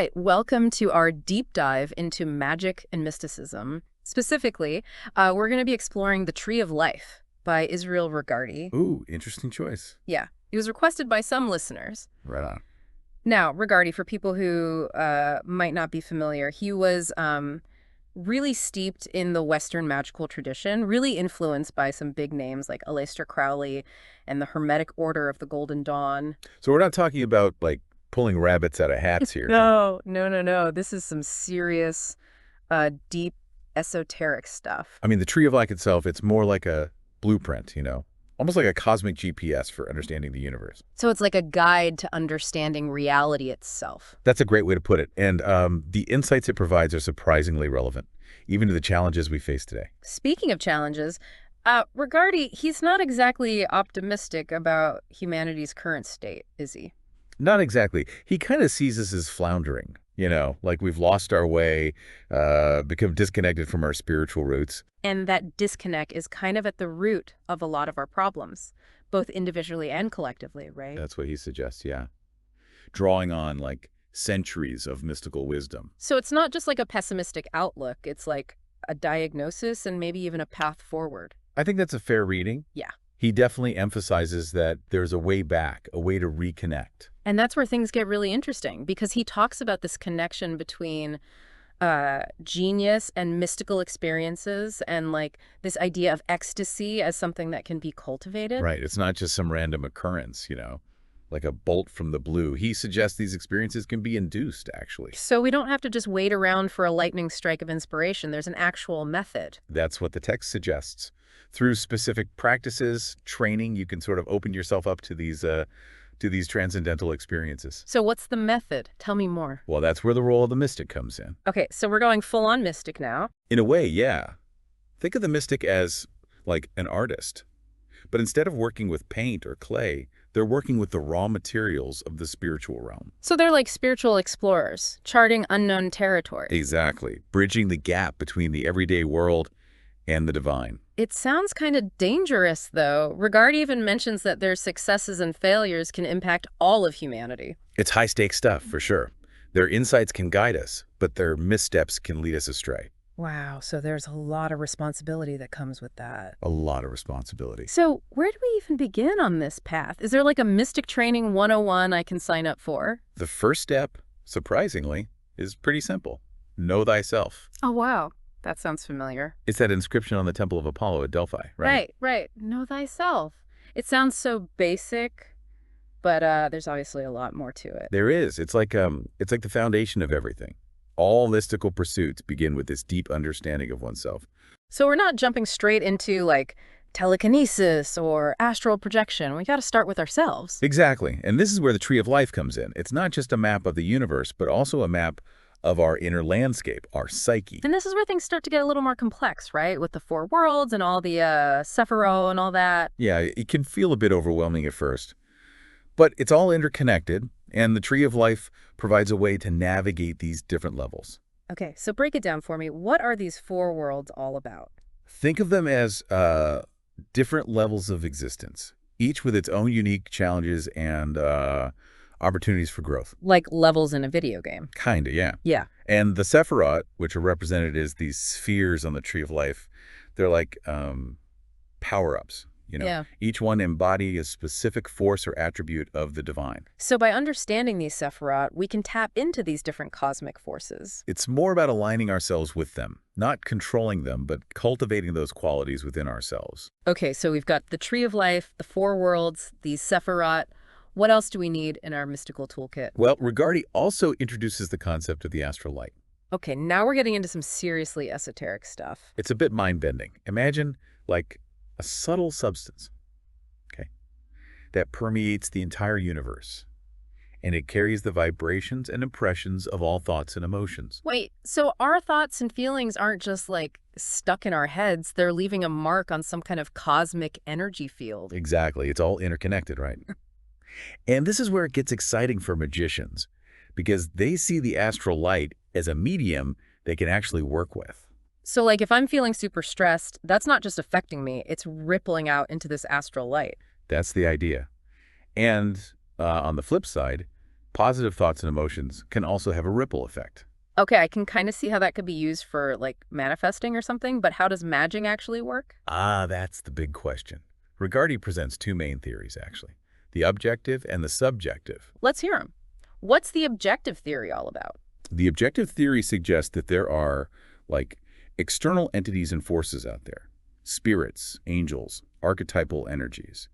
right, welcome to our deep dive into magic and mysticism. Specifically, we're going to be exploring The Tree of Life by Israel Regardie. Ooh, interesting choice. Yeah, it was requested by some listeners. Right on. Now, Regardie, for people who might not be familiar, he was really steeped in the Western magical tradition, really influenced by some big names like Aleister Crowley and the Hermetic Order of the Golden Dawn. So we're not talking about, like, pulling rabbits out of hats here. No. This is some serious, deep, esoteric stuff. I mean, the Tree of Life itself, it's more like a blueprint, almost like a cosmic GPS for understanding the universe. So it's like a guide to understanding reality itself. That's a great way to put it. And the insights it provides are surprisingly relevant, even to the challenges we face today. Speaking of challenges, Regardie, he's not exactly optimistic about humanity's current state, is he? Not exactly. He kind of sees us as floundering, like we've lost our way, become disconnected from our spiritual roots. And that disconnect is kind of at the root of a lot of our problems, both individually and collectively, right? That's what he suggests, yeah. Drawing on, like, centuries of mystical wisdom. So it's not just like a pessimistic outlook. It's like a diagnosis and maybe even a path forward. I think that's a fair reading. Yeah. He definitely emphasizes that there's a way back, a way to reconnect. And that's where things get really interesting, because he talks about this connection between genius and mystical experiences and like this idea of ecstasy as something that can be cultivated. Right. It's not just some random occurrence, like a bolt from the blue. He suggests these experiences can be induced, actually. So we don't have to just wait around for a lightning strike of inspiration. There's an actual method. That's what the text suggests. Through specific practices, training, you can sort of open yourself up to these transcendental experiences. So what's the method? Tell me more. Well, that's where the role of the mystic comes in. Okay, so we're going full-on mystic now. In a way, yeah. Think of the mystic as, like, an artist. But instead of working with paint or clay, they're working with the raw materials of the spiritual realm. So they're like spiritual explorers, charting unknown territory. Exactly. Bridging the gap between the everyday world and the divine. It sounds kind of dangerous, though. Regardie even mentions that their successes and failures can impact all of humanity. It's high-stakes stuff, for sure. Their insights can guide us, but their missteps can lead us astray. Wow, so there's a lot of responsibility that comes with that. A lot of responsibility. So where do we even begin on this path? Is there like a Mystic Training 101 I can sign up for? The first step, surprisingly, is pretty simple. Know thyself. Oh, wow. That sounds familiar. It's that inscription on the Temple of Apollo at Delphi, right? Right. Know thyself. It sounds so basic, but there's obviously a lot more to it. There is. It's like the foundation of everything. All mystical pursuits begin with this deep understanding of oneself. So we're not jumping straight into like telekinesis or astral projection. We got to start with ourselves. Exactly. And this is where the Tree of Life comes in. It's not just a map of the universe, but also a map of our inner landscape, our psyche. And this is where things start to get a little more complex, right? With the four worlds and all the Sephiroth and all that. Yeah, it can feel a bit overwhelming at first. But it's all interconnected, and the Tree of Life provides a way to navigate these different levels. Okay, so break it down for me. What are these four worlds all about? Think of them as different levels of existence, each with its own unique challenges and opportunities for growth. Like levels in a video game. Kinda, yeah. Yeah. And the Sephiroth, which are represented as these spheres on the Tree of Life, they're like power-ups. Yeah. Each one embody a specific force or attribute of the divine. So by understanding these Sephiroth, we can tap into these different cosmic forces. It's more about aligning ourselves with them, not controlling them, but cultivating those qualities within ourselves. Okay, so we've got the Tree of Life, the four worlds, these Sephiroth. What else do we need in our mystical toolkit? Well, Regardie also introduces the concept of the astral light. Okay, now we're getting into some seriously esoteric stuff. It's a bit mind-bending. Imagine, like, a subtle substance, okay, that permeates the entire universe, and it carries the vibrations and impressions of all thoughts and emotions. Wait, so our thoughts and feelings aren't just like stuck in our heads, they're leaving a mark on some kind of cosmic energy field. Exactly. It's all interconnected, right? And this is where it gets exciting for magicians, because they see the astral light as a medium they can actually work with. So like if I'm feeling super stressed, that's not just affecting me, it's rippling out into this astral light. That's the idea. And on the flip side, Positive thoughts and emotions can also have a ripple effect. Okay, I can kind of see how that could be used for, like, manifesting or something, but how does magic actually work? Ah, that's the big question. Regardie presents two main theories, actually, the objective and the subjective. Let's hear them. What's the objective theory all about? The objective theory suggests that there are, like, external entities and forces out there, spirits, angels, archetypal energies,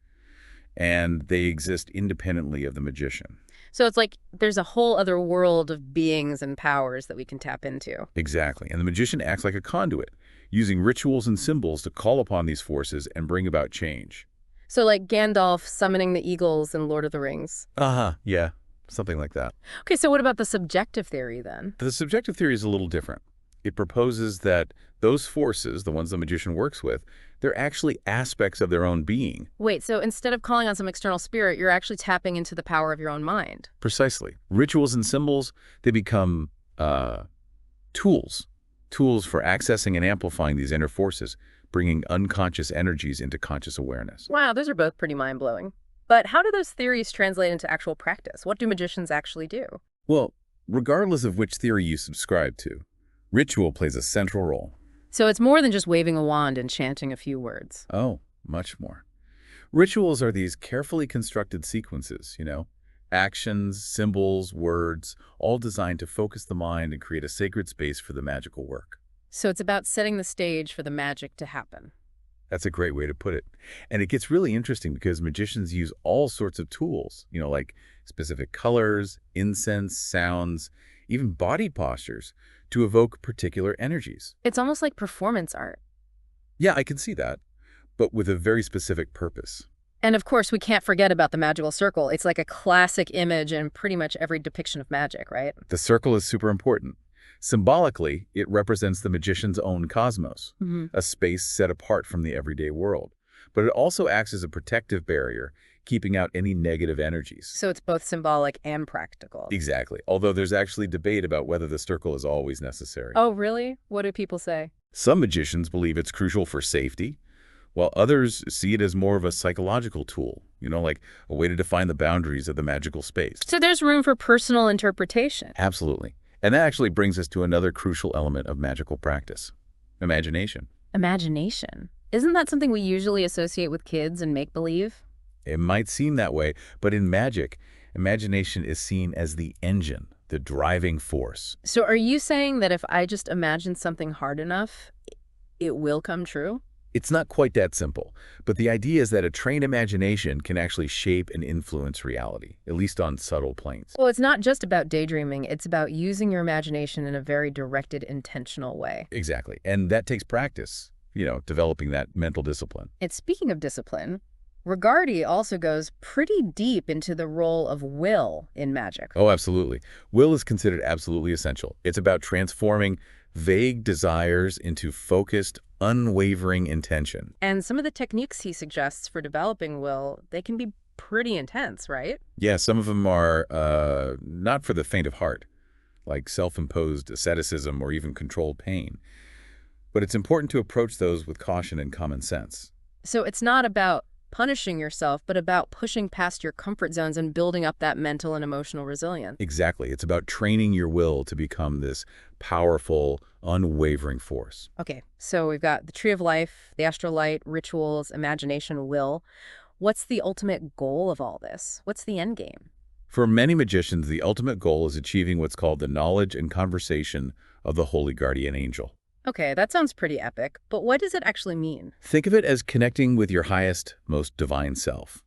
and they exist independently of the magician. So it's like there's a whole other world of beings and powers that we can tap into. Exactly. And the magician acts like a conduit, using rituals and symbols to call upon these forces and bring about change. So like Gandalf summoning the eagles in Lord of the Rings. Uh-huh, yeah, something like that. Okay, so what about the subjective theory then? The subjective theory is a little different. It proposes that those forces, the ones the magician works with, they're actually aspects of their own being. Wait, so instead of calling on some external spirit, you're actually tapping into the power of your own mind. Precisely. Rituals and symbols, they become tools. Tools for accessing and amplifying these inner forces, bringing unconscious energies into conscious awareness. Wow, those are both pretty mind-blowing. But how do those theories translate into actual practice? What do magicians actually do? Well, regardless of which theory you subscribe to, ritual plays a central role. So it's more than just waving a wand and chanting a few words. Oh, much more. Rituals are these carefully constructed sequences, actions, symbols, words, all designed to focus the mind and create a sacred space for the magical work. So it's about setting the stage for the magic to happen. That's a great way to put it. And it gets really interesting because magicians use all sorts of tools, like specific colors, incense, sounds, even body postures to evoke particular energies. It's almost like performance art. Yeah, I can see that, but with a very specific purpose. And of course, we can't forget about the magical circle. It's like a classic image in pretty much every depiction of magic, right? The circle is super important. Symbolically, it represents the magician's own cosmos, a space set apart from the everyday world. But it also acts as a protective barrier, keeping out any negative energies. So it's both symbolic and practical. Exactly, although there's actually debate about whether the circle is always necessary. Oh, really? What do people say? Some magicians believe it's crucial for safety, while others see it as more of a psychological tool, like a way to define the boundaries of the magical space. So there's room for personal interpretation. Absolutely. And that actually brings us to another crucial element of magical practice, imagination. Imagination. Isn't that something we usually associate with kids and make-believe? It might seem that way, but in magic, imagination is seen as the engine, the driving force. So are you saying that if I just imagine something hard enough, it will come true? It's not quite that simple, but the idea is that a trained imagination can actually shape and influence reality, at least on subtle planes. Well, it's not just about daydreaming. It's about using your imagination in a very directed, intentional way. Exactly. And that takes practice, developing that mental discipline. And speaking of discipline, Regardie also goes pretty deep into the role of will in magic. Oh, absolutely. Will is considered absolutely essential. It's about transforming vague desires into focused, unwavering intention. And some of the techniques he suggests for developing will, they can be pretty intense, right? Yeah, some of them are not for the faint of heart, like self-imposed asceticism or even controlled pain. But it's important to approach those with caution and common sense. So it's not about punishing yourself, but about pushing past your comfort zones and building up that mental and emotional resilience. Exactly. It's about training your will to become this powerful, unwavering force. Okay, so we've got the Tree of Life, the Astral Light, rituals, imagination, will. What's the ultimate goal of all this? What's the end game? For many magicians, the ultimate goal is achieving what's called the knowledge and conversation of the holy guardian angel. Okay, that sounds pretty epic, but what does it actually mean? Think of it as connecting with your highest, most divine self.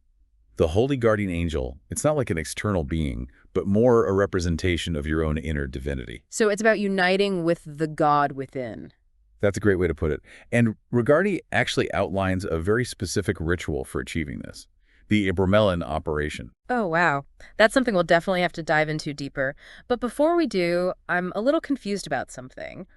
The holy guardian angel, it's not like an external being, but more a representation of your own inner divinity. So it's about uniting with the God within. That's a great way to put it. And Regardie actually outlines a very specific ritual for achieving this, the Ibramelin operation. Oh, wow. That's something we'll definitely have to dive into deeper. But before we do, I'm a little confused about something.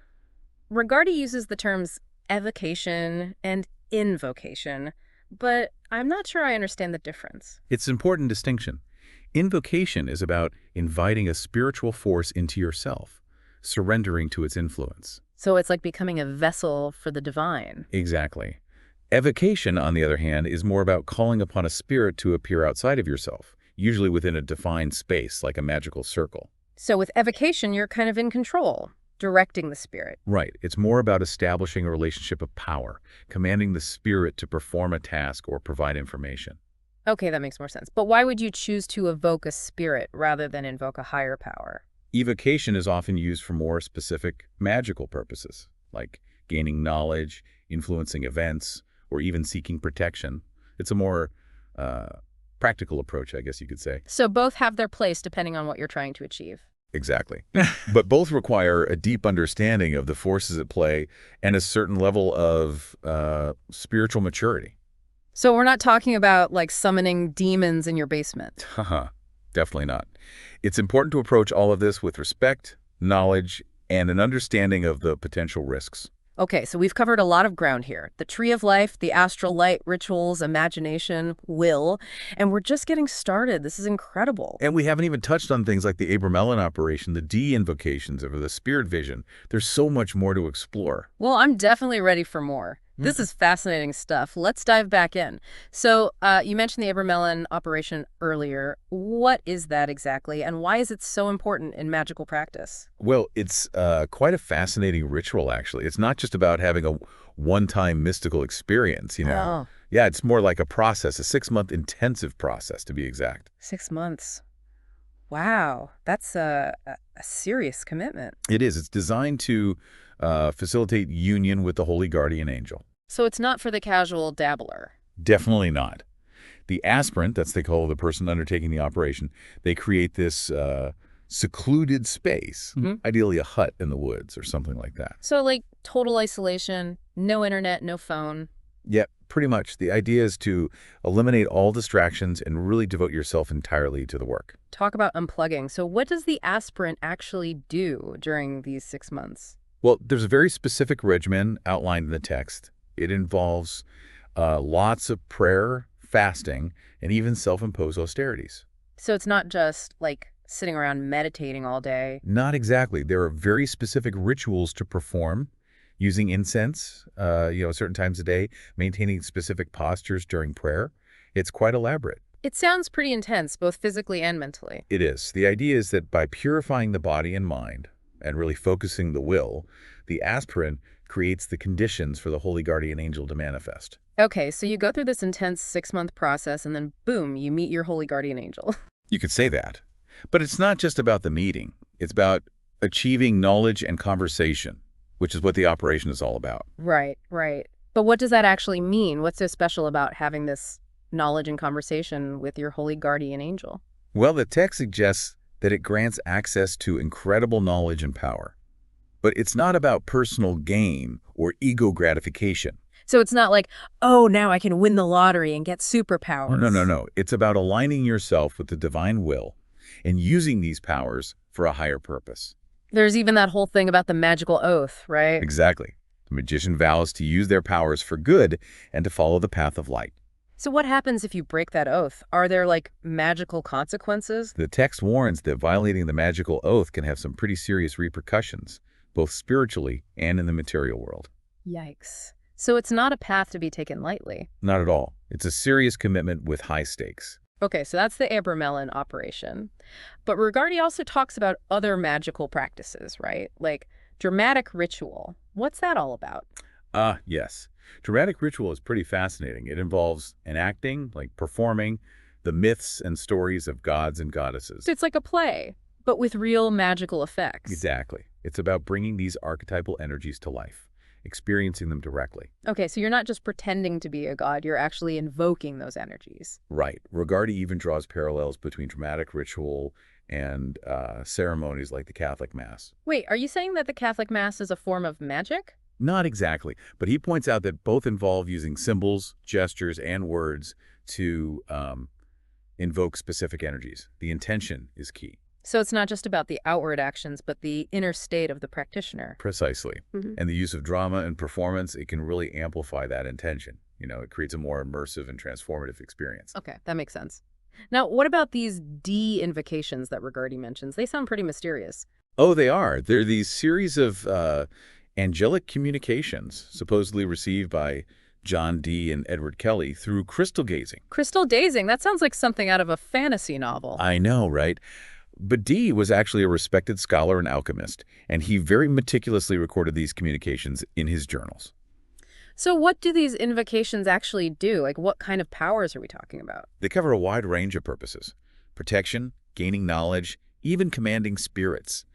Regardie uses the terms evocation and invocation, but I'm not sure I understand the difference. It's an important distinction. Invocation is about inviting a spiritual force into yourself, surrendering to its influence. So it's like becoming a vessel for the divine. Exactly. Evocation, on the other hand, is more about calling upon a spirit to appear outside of yourself, usually within a defined space, like a magical circle. So with evocation, you're kind of in control, directing the spirit. Right. It's more about establishing a relationship of power, commanding the spirit to perform a task or provide information. Okay, that makes more sense. But why would you choose to evoke a spirit rather than invoke a higher power? Evocation is often used for more specific magical purposes, like gaining knowledge, influencing events, or even seeking protection. It's a more uh, practical approach, I guess you could say. So both have their place depending on what you're trying to achieve. Exactly. But both require a deep understanding of the forces at play and a certain level of spiritual maturity. So we're not talking about like summoning demons in your basement. Haha, definitely not. It's important to approach all of this with respect, knowledge, and an understanding of the potential risks. Okay, so we've covered a lot of ground here. The Tree of Life, the astral light, rituals, imagination, will, and we're just getting started. This is incredible. And we haven't even touched on things like the Abramelin operation, the D-invocations, or the spirit vision. There's so much more to explore. Well, I'm definitely ready for more. This is fascinating stuff. Let's dive back in. So you mentioned the Abramelin operation earlier. What is that exactly, and why is it so important in magical practice? Well, it's quite a fascinating ritual, actually. It's not just about having a one-time mystical experience, you know. Oh, Yeah, it's more like a process, a 6-month intensive process, to be exact. 6 months. Wow, that's a serious commitment. It is. It's designed to facilitate union with the holy guardian angel. So it's not for the casual dabbler. Definitely not. The aspirant, that's they call the person undertaking the operation, they create this secluded space, ideally a hut in the woods or something like that. So like total isolation, no internet, no phone. Yeah, pretty much. The idea is to eliminate all distractions and really devote yourself entirely to the work. Talk about unplugging. So what does the aspirant actually do during these 6 months? Well, there's a very specific regimen outlined in the text. It involves lots of prayer, fasting, and even self-imposed austerities. So it's not just like sitting around meditating all day. Not exactly. There are very specific rituals to perform, using incense, certain times a day, maintaining specific postures during prayer. It's quite elaborate. It sounds pretty intense, both physically and mentally. It is. The idea is that by purifying the body and mind and really focusing the will, the aspirant creates the conditions for the holy guardian angel to manifest. Okay, so you go through this intense 6-month process and then boom, you meet your holy guardian angel. You could say that. But it's not just about the meeting. It's about achieving knowledge and conversation, which is what the operation is all about. Right, right. But what does that actually mean? What's so special about having this knowledge and conversation with your holy guardian angel? Well, the text suggests that it grants access to incredible knowledge and power. But it's not about personal gain or ego gratification. So it's not like, oh, now I can win the lottery and get superpowers. No. It's about aligning yourself with the divine will and using these powers for a higher purpose. There's even that whole thing about the magical oath, right? Exactly. The magician vows to use their powers for good and to follow the path of light. So what happens if you break that oath? Are there like magical consequences? The text warns that violating the magical oath can have some pretty serious repercussions, both spiritually and in the material world. Yikes. So it's not a path to be taken lightly. Not at all. It's a serious commitment with high stakes. Okay, so that's the Abramelin operation. But Regardie also talks about other magical practices, right? Like dramatic ritual. What's that all about? Yes. Dramatic ritual is pretty fascinating. It involves enacting, like performing, the myths and stories of gods and goddesses. So it's like a play, but with real magical effects. Exactly. It's about bringing these archetypal energies to life, experiencing them directly. Okay, so you're not just pretending to be a god, you're actually invoking those energies. Right. Regardie even draws parallels between dramatic ritual and ceremonies like the Catholic Mass. Wait, are you saying that the Catholic Mass is a form of magic? Not exactly, but he points out that both involve using symbols, gestures, and words to invoke specific energies. The intention is key. So it's not just about the outward actions, but the inner state of the practitioner. Precisely. And the use of drama and performance, it can really amplify that intention. It creates a more immersive and transformative experience. Okay, that makes sense. Now, what about these D-invocations that Regardie mentions? They sound pretty mysterious. Oh, they are. They're these series of angelic communications supposedly received by John Dee and Edward Kelly, through crystal gazing. Crystal gazing, that sounds like something out of a fantasy novel. I know, right? But Dee was actually a respected scholar and alchemist, and he very meticulously recorded these communications in his journals. So what do these invocations actually do? Like, what kind of powers are we talking about? They cover a wide range of purposes: protection, gaining knowledge, even commanding spirits.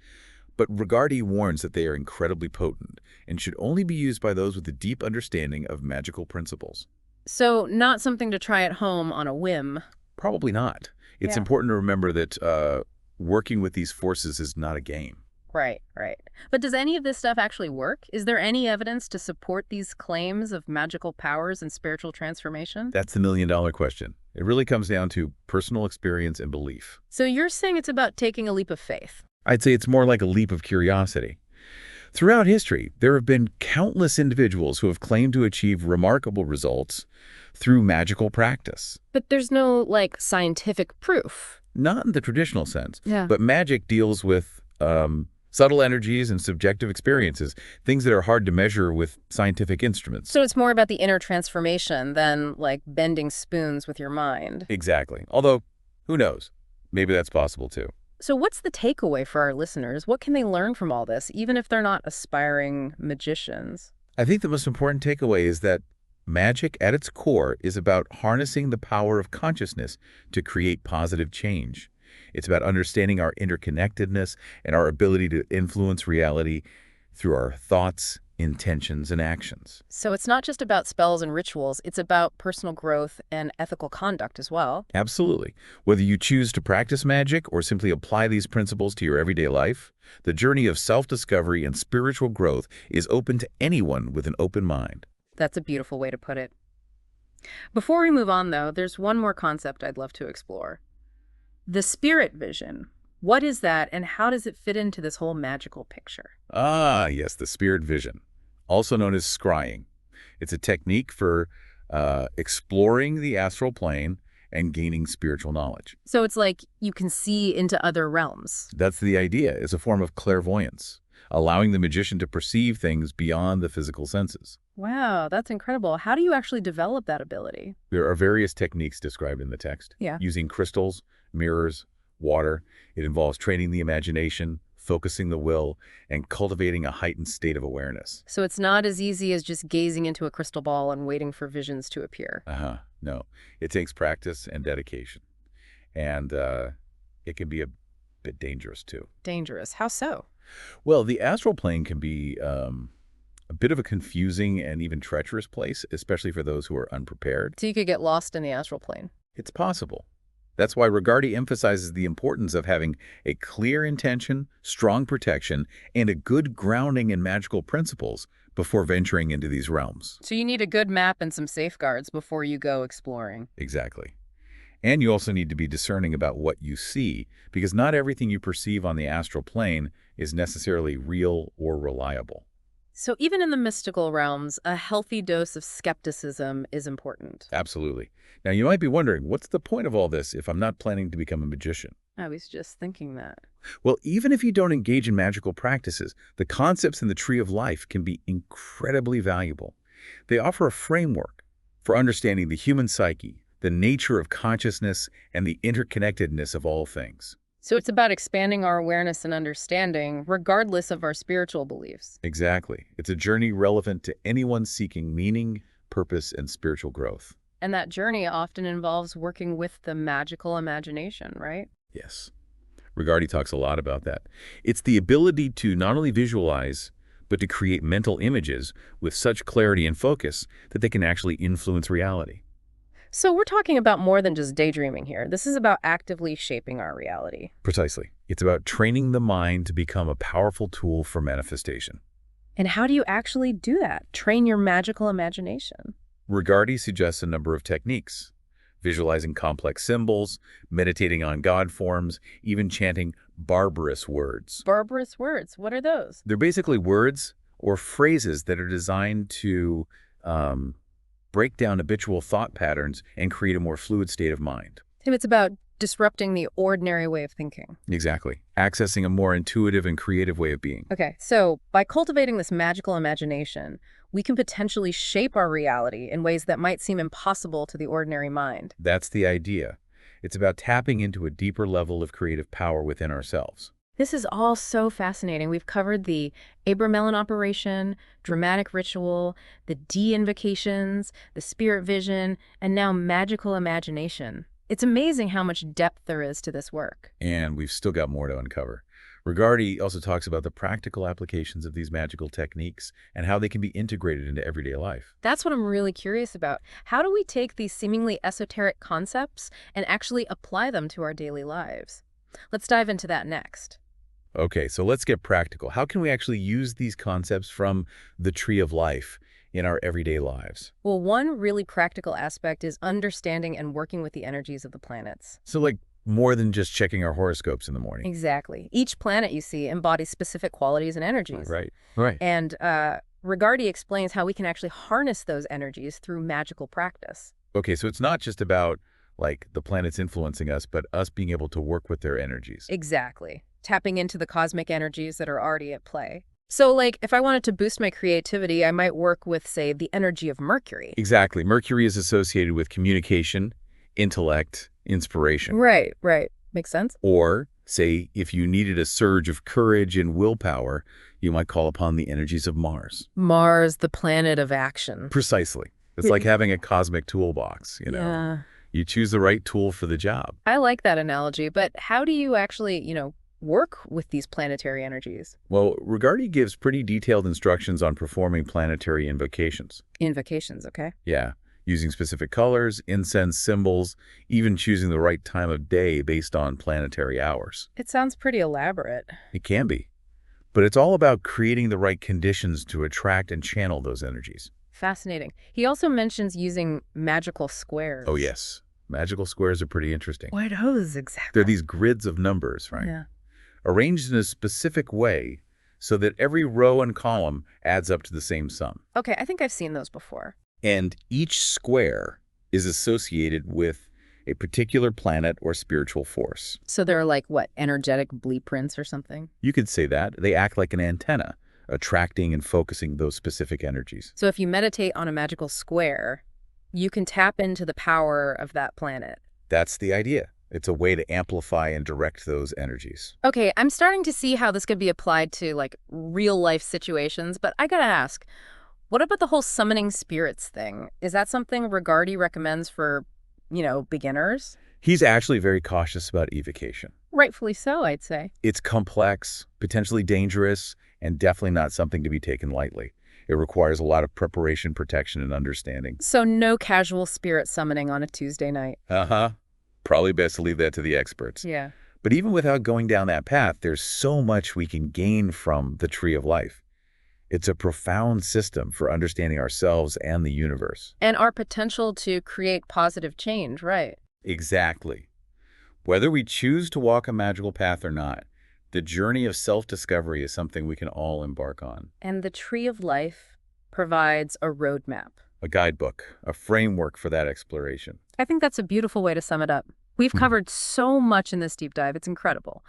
But Regardie warns that they are incredibly potent and should only be used by those with a deep understanding of magical principles. So not something to try at home on a whim. Probably not. It's Yeah. important to remember that working with these forces is not a game. Right, right. But does any of this stuff actually work? Is there any evidence to support these claims of magical powers and spiritual transformation? That's the million-dollar question. It really comes down to personal experience and belief. So you're saying it's about taking a leap of faith. I'd say it's more like a leap of curiosity. Throughout history, there have been countless individuals who have claimed to achieve remarkable results through magical practice. But there's no, like, scientific proof. Not in the traditional sense, Yeah. but magic deals with subtle energies and subjective experiences, things that are hard to measure with scientific instruments. So it's more about the inner transformation than, like, bending spoons with your mind. Exactly. Although, who knows? Maybe that's possible too. So what's the takeaway for our listeners? What can they learn from all this, even if they're not aspiring magicians? I think the most important takeaway is that magic at its core is about harnessing the power of consciousness to create positive change. It's about understanding our interconnectedness and our ability to influence reality through our thoughts, intentions, and actions. So it's not just about spells and rituals, it's about personal growth and ethical conduct as well. Absolutely. Whether you choose to practice magic or simply apply these principles to your everyday life, the journey of self-discovery and spiritual growth is open to anyone with an open mind. That's a beautiful way to put it. Before we move on, though, there's one more concept I'd love to explore. The spirit vision. What is that, and how does it fit into this whole magical picture? Ah, yes, the spirit vision, also known as scrying. It's a technique for exploring the astral plane and gaining spiritual knowledge. So it's like you can see into other realms. That's the idea. It's a form of clairvoyance, allowing the magician to perceive things beyond the physical senses. Wow, that's incredible. How do you actually develop that ability? There are various techniques described in the text. Yeah. Using crystals, mirrors, water. It involves training the imagination, focusing the will, and cultivating a heightened state of awareness. So it's not as easy as just gazing into a crystal ball and waiting for visions to appear. No. It takes practice and dedication. And it can be a bit dangerous, too. Dangerous. How so? Well, the astral plane can be a bit of a confusing and even treacherous place, especially for those who are unprepared. So you could get lost in the astral plane. It's possible. That's why Regardie emphasizes the importance of having a clear intention, strong protection, and a good grounding in magical principles before venturing into these realms. So you need a good map and some safeguards before you go exploring. Exactly. And you also need to be discerning about what you see, because not everything you perceive on the astral plane is necessarily real or reliable. So even in the mystical realms, a healthy dose of skepticism is important. Absolutely. Now, you might be wondering, what's the point of all this if I'm not planning to become a magician? I was just thinking that. Well, even if you don't engage in magical practices, the concepts in the Tree of Life can be incredibly valuable. They offer a framework for understanding the human psyche, the nature of consciousness, and the interconnectedness of all things. So it's about expanding our awareness and understanding, regardless of our spiritual beliefs. Exactly. It's a journey relevant to anyone seeking meaning, purpose, and spiritual growth. And that journey often involves working with the magical imagination, right? Yes. Regardie talks a lot about that. It's the ability to not only visualize, but to create mental images with such clarity and focus that they can actually influence reality. So we're talking about more than just daydreaming here. This is about actively shaping our reality. Precisely. It's about training the mind to become a powerful tool for manifestation. And how do you actually do that? Train your magical imagination. Regardie suggests a number of techniques: visualizing complex symbols, meditating on God forms, even chanting barbarous words. Barbarous words, what are those? They're basically words or phrases that are designed to break down habitual thought patterns and create a more fluid state of mind. Tim, it's about disrupting the ordinary way of thinking. Exactly. Accessing a more intuitive and creative way of being. Okay, so by cultivating this magical imagination, we can potentially shape our reality in ways that might seem impossible to the ordinary mind. That's the idea. It's about tapping into a deeper level of creative power within ourselves. This is all so fascinating. We've covered the Abramelin operation, dramatic ritual, the D-invocations, the spirit vision, and now magical imagination. It's amazing how much depth there is to this work. And we've still got more to uncover. Regardie also talks about the practical applications of these magical techniques and how they can be integrated into everyday life. That's what I'm really curious about. How do we take these seemingly esoteric concepts and actually apply them to our daily lives? Let's dive into that next. Okay, so let's get practical. How can we actually use these concepts from the Tree of Life in our everyday lives? Well, one really practical aspect is understanding and working with the energies of the planets. So like more than just checking our horoscopes in the morning. Exactly. Each planet you see embodies specific qualities and energies. Right. And Regardie explains how we can actually harness those energies through magical practice. Okay, so it's not just about like the planets influencing us, but us being able to work with their energies. Exactly. Tapping into the cosmic energies that are already at play. So, like, if I wanted to boost my creativity, I might work with, say, the energy of Mercury. Exactly. Mercury is associated with communication, intellect, inspiration. Right. Makes sense. Or, say, if you needed a surge of courage and willpower, you might call upon the energies of Mars. Mars, the planet of action. Precisely. It's like having a cosmic toolbox, you know. Yeah. You choose the right tool for the job. I like that analogy, but how do you actually, work with these planetary energies? Well, Regardie gives pretty detailed instructions on performing planetary invocations. Invocations, okay? Yeah, using specific colors, incense symbols, even choosing the right time of day based on planetary hours. It sounds pretty elaborate. It can be. But it's all about creating the right conditions to attract and channel those energies. Fascinating. He also mentions using magical squares. Oh, yes. Magical squares are pretty interesting. What are those exactly? They're these grids of numbers, right? Yeah. Arranged in a specific way so that every row and column adds up to the same sum. Okay, I think I've seen those before. And each square is associated with a particular planet or spiritual force. So they're like, what, energetic blueprints or something? You could say that. They act like an antenna, attracting and focusing those specific energies. So if you meditate on a magical square, you can tap into the power of that planet. That's the idea. It's a way to amplify and direct those energies. Okay, I'm starting to see how this could be applied to, like, real-life situations, but I gotta ask, what about the whole summoning spirits thing? Is that something Regardie recommends for, beginners? He's actually very cautious about evocation. Rightfully so, I'd say. It's complex, potentially dangerous, and definitely not something to be taken lightly. It requires a lot of preparation, protection, and understanding. So no casual spirit summoning on a Tuesday night. Uh-huh. Probably best to leave that to the experts. Yeah. But even without going down that path, there's so much we can gain from the Tree of Life. It's a profound system for understanding ourselves and the universe. And our potential to create positive change, right? Exactly. Whether we choose to walk a magical path or not, the journey of self-discovery is something we can all embark on. And the Tree of Life provides a roadmap. A guidebook, a framework for that exploration. I think that's a beautiful way to sum it up. We've covered so much in this deep dive. It's incredible.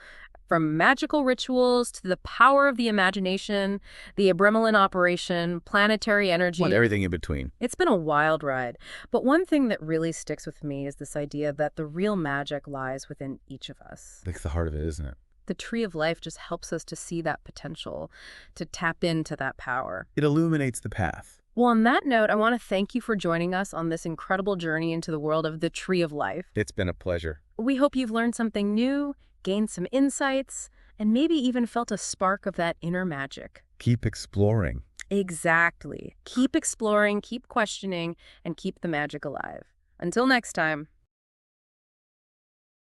From magical rituals to the power of the imagination, the Abramelin operation, planetary energy. And everything in between. It's been a wild ride. But one thing that really sticks with me is this idea that the real magic lies within each of us. That's the heart of it, isn't it? The Tree of Life just helps us to see that potential, to tap into that power. It illuminates the path. Well, on that note, I want to thank you for joining us on this incredible journey into the world of the Tree of Life. It's been a pleasure. We hope you've learned something new, gained some insights, and maybe even felt a spark of that inner magic. Keep exploring. Exactly. Keep exploring, keep questioning, and keep the magic alive. Until next time.